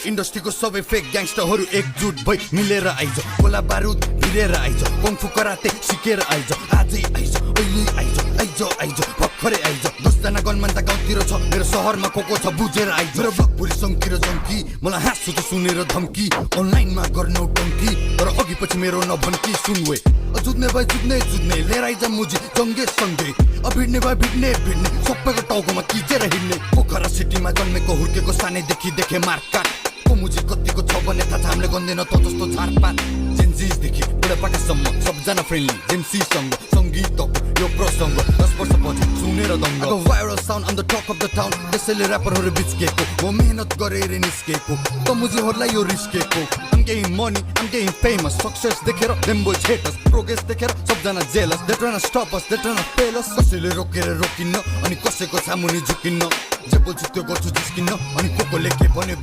इन्डस्ट्रीको सबै फेक ग्याङ्स्टरहरू एकजुट भई मिलेर आइज गोला बारुद भिरेर आइज कङ्फु कराते सिकेर आइज आजै आइज अहिले आइज आइज आइज भर्खरै आइज 10 जना गनमान त गाउँतिर छ मेरो सहरमा को छ बुझेर आइज मेरो ब्लग भुरी सङ्किर जङ्की मलाई हाँसु त सुनेर धम्की अनलाइनमा गर्नु टङ्की तर अघि पछि मेरो नभन्की सुनवे जुत्ने भए जुत्ने लिएर आइज मुजी जङ्गे सँगै भिड्ने भए भिड्ने सबैको टाउकोमा किचेर हिँड्ने पोखरा सिटीमा जन्मेको हुर्केको सानैदेखि देखे मार्काट मुजी कतिको छ भने थाहा छ हामीले गन्दैन त जस्तो झारपात जेन्जीदेखि बुढापाकासम्म सबजना फ्रेन्डली जेन्सीसँग सङ्गीतको यो प्रसङ्ग 10 वर्षपछि सुनेर दङ्ग viral sound on the talk of the town त्यसैले ऱ्यापरहरू बिच्केको म मेहनत गरेर निस्केको त मुजीहरूलाई यो रिस्केको I'm getting money, I'm getting famous success देखेर them boys hate us progress देखेर सबजना jealous they trying to stop us they trying to fail us कसैले रोकेर रोकिन्न अनि कसैको सामुनि झुकिन्न जे बोल्छु त्यो गर्छु जिस्किन्न अनि को लेखे भने